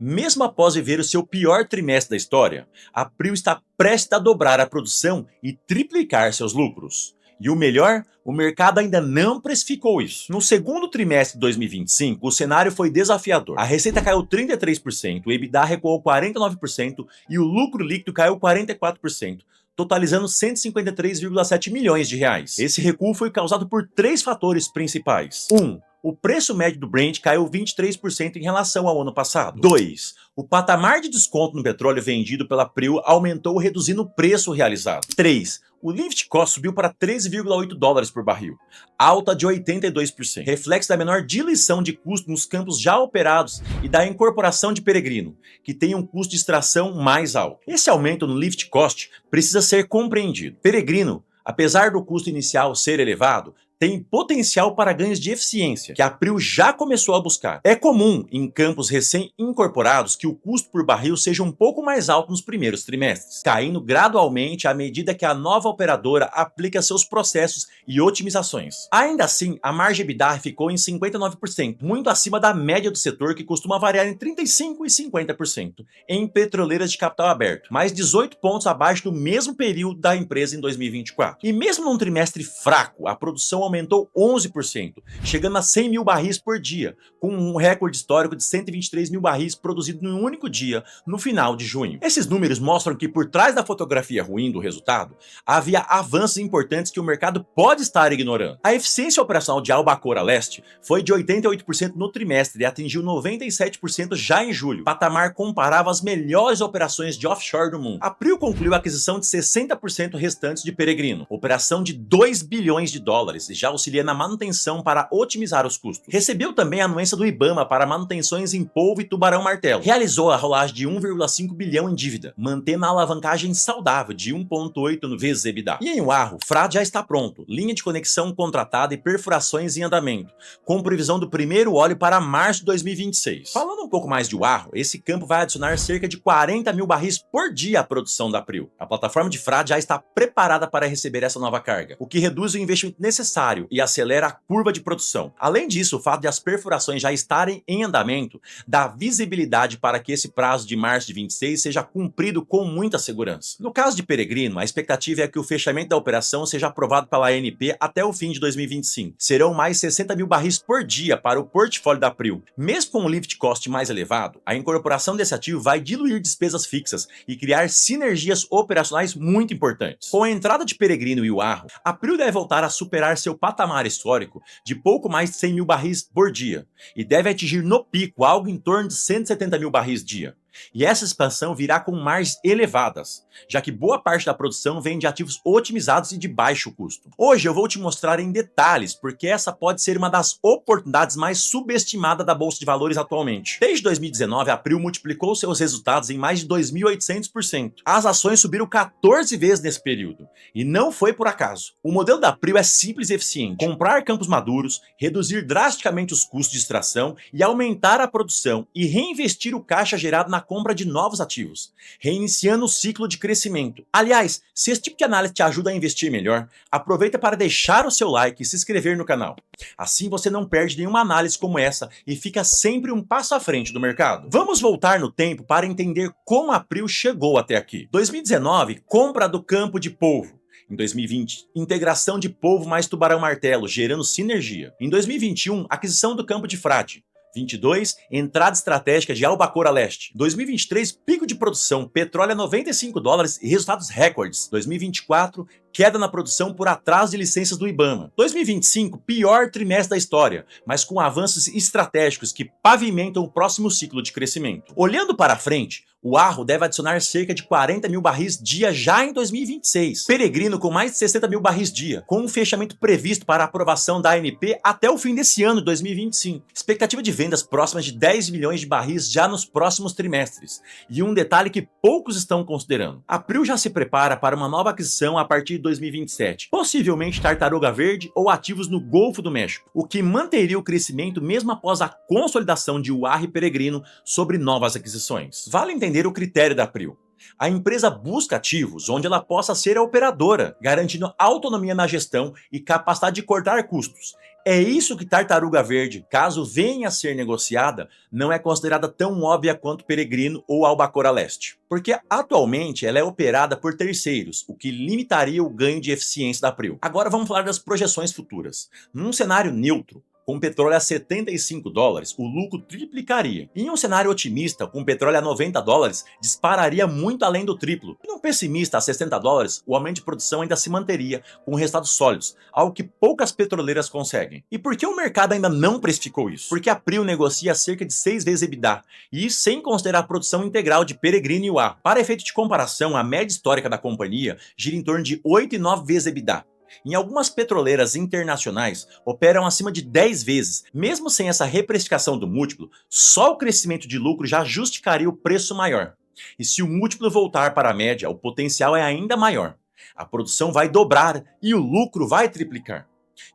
Mesmo após viver o seu pior trimestre da história, a Prio está prestes a dobrar a produção e triplicar seus lucros. E o melhor, o mercado ainda não precificou isso. No segundo trimestre de 2025, o cenário foi desafiador. A receita caiu 33%, o EBITDA recuou 49% e o lucro líquido caiu 44%. Totalizando 153,7 milhões de reais. Esse recuo foi causado por três fatores principais. 1. O preço médio do Brent caiu 23% em relação ao ano passado. 2. O patamar de desconto no petróleo vendido pela Prio aumentou, reduzindo o preço realizado. 3. O lift cost subiu para 13,8 dólares por barril, alta de 82%, reflexo da menor diluição de custo nos campos já operados e da incorporação de Peregrino, que tem um custo de extração mais alto. Esse aumento no lift cost precisa ser compreendido. Peregrino, apesar do custo inicial ser elevado, tem potencial para ganhos de eficiência, que a Prio já começou a buscar. É comum, em campos recém-incorporados, que o custo por barril seja um pouco mais alto nos primeiros trimestres, caindo gradualmente à medida que a nova operadora aplica seus processos e otimizações. Ainda assim, a margem EBITDA ficou em 59%, muito acima da média do setor, que costuma variar em 35% e 50%, em petroleiras de capital aberto, mais 18 pontos abaixo do mesmo período da empresa em 2024. E mesmo num trimestre fraco, a produção aumentou 11%, chegando a 100 mil barris por dia, com um recorde histórico de 123 mil barris produzidos em um único dia no final de junho. Esses números mostram que por trás da fotografia ruim do resultado, havia avanços importantes que o mercado pode estar ignorando. A eficiência operacional de Albacora Leste foi de 88% no trimestre e atingiu 97% já em julho, patamar comparável às melhores operações de offshore do mundo. A Prio concluiu a aquisição de 60% restantes de Peregrino, operação de 2 bilhões de dólares, já auxilia na manutenção para otimizar os custos. Recebeu também a anuência do IBAMA para manutenções em Polvo e Tubarão Martelo. Realizou a rolagem de 1,5 bilhão em dívida, mantendo a alavancagem saudável de 1,8 vezes EBITDA. E em Wahoo, Frade já está pronto, linha de conexão contratada e perfurações em andamento, com previsão do primeiro óleo para março de 2026. Falando um pouco mais de Wahoo, esse campo vai adicionar cerca de 40 mil barris por dia à produção da Prio. A plataforma de Frade já está preparada para receber essa nova carga, o que reduz o investimento necessário e acelera a curva de produção. Além disso, o fato de as perfurações já estarem em andamento dá visibilidade para que esse prazo de março de 26 seja cumprido com muita segurança. No caso de Peregrino, a expectativa é que o fechamento da operação seja aprovado pela ANP até o fim de 2025. Serão mais 60 mil barris por dia para o portfólio da Prio. Mesmo com um lift cost mais elevado, a incorporação desse ativo vai diluir despesas fixas e criar sinergias operacionais muito importantes. Com a entrada de Peregrino e Wahoo, a Prio deve voltar a superar seu patamar histórico de pouco mais de 100 mil barris por dia e deve atingir no pico algo em torno de 170 mil barris dia. E essa expansão virá com margens elevadas, já que boa parte da produção vem de ativos otimizados e de baixo custo. Hoje eu vou te mostrar em detalhes porque essa pode ser uma das oportunidades mais subestimadas da Bolsa de Valores atualmente. Desde 2019, a Prio multiplicou seus resultados em mais de 2.800%. As ações subiram 14 vezes nesse período, e não foi por acaso. O modelo da Prio é simples e eficiente: comprar campos maduros, reduzir drasticamente os custos de extração e aumentar a produção e reinvestir o caixa gerado na compra de novos ativos, reiniciando o ciclo de crescimento. Aliás, se esse tipo de análise te ajuda a investir melhor, aproveita para deixar o seu like e se inscrever no canal. Assim você não perde nenhuma análise como essa e fica sempre um passo à frente do mercado. Vamos voltar no tempo para entender como a Prio chegou até aqui. 2019, compra do campo de Polvo. Em 2020, integração de Polvo mais Tubarão Martelo, gerando sinergia. Em 2021, aquisição do campo de Frade. 22, entrada estratégica de Albacora Leste. 2023, pico de produção, petróleo a 95 dólares e resultados recordes. 2024, queda na produção por atraso de licenças do IBAMA. 2025, pior trimestre da história, mas com avanços estratégicos que pavimentam o próximo ciclo de crescimento. Olhando para frente, o Wahoo deve adicionar cerca de 40 mil barris dia já em 2026. Peregrino com mais de 60 mil barris dia, com um fechamento previsto para aprovação da ANP até o fim desse ano, 2025. Expectativa de vendas próximas de 10 milhões de barris já nos próximos trimestres. E um detalhe que poucos estão considerando: a Prio já se prepara para uma nova aquisição a partir de 2027, possivelmente Tartaruga Verde ou ativos no Golfo do México, o que manteria o crescimento mesmo após a consolidação de Wahoo e Peregrino sobre novas aquisições. Vale entender o critério da Prio. A empresa busca ativos onde ela possa ser a operadora, garantindo autonomia na gestão e capacidade de cortar custos. É isso que Tartaruga Verde, caso venha a ser negociada, não é considerada tão óbvia quanto Peregrino ou Albacora Leste. Porque atualmente ela é operada por terceiros, o que limitaria o ganho de eficiência da Prio. Agora vamos falar das projeções futuras. Num cenário neutro, com petróleo a $75, o lucro triplicaria. Em um cenário otimista, com petróleo a $90, dispararia muito além do triplo. E num pessimista a $60, o aumento de produção ainda se manteria, com resultados sólidos, algo que poucas petroleiras conseguem. E por que o mercado ainda não precificou isso? Porque a Prio negocia cerca de 6 vezes EBITDA, e isso sem considerar a produção integral de Peregrino e UA. Para efeito de comparação, a média histórica da companhia gira em torno de 8 e 9 vezes EBITDA. Em algumas petroleiras internacionais operam acima de 10 vezes. Mesmo sem essa reprecificação do múltiplo, só o crescimento de lucro já justificaria o preço maior. E se o múltiplo voltar para a média, o potencial é ainda maior. A produção vai dobrar e o lucro vai triplicar.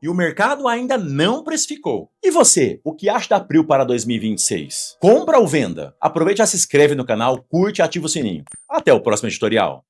E o mercado ainda não precificou. E você, o que acha da Prio para 2026? Compra ou venda? Aproveite e já se inscreve no canal, curte e ativa o sininho. Até o próximo editorial.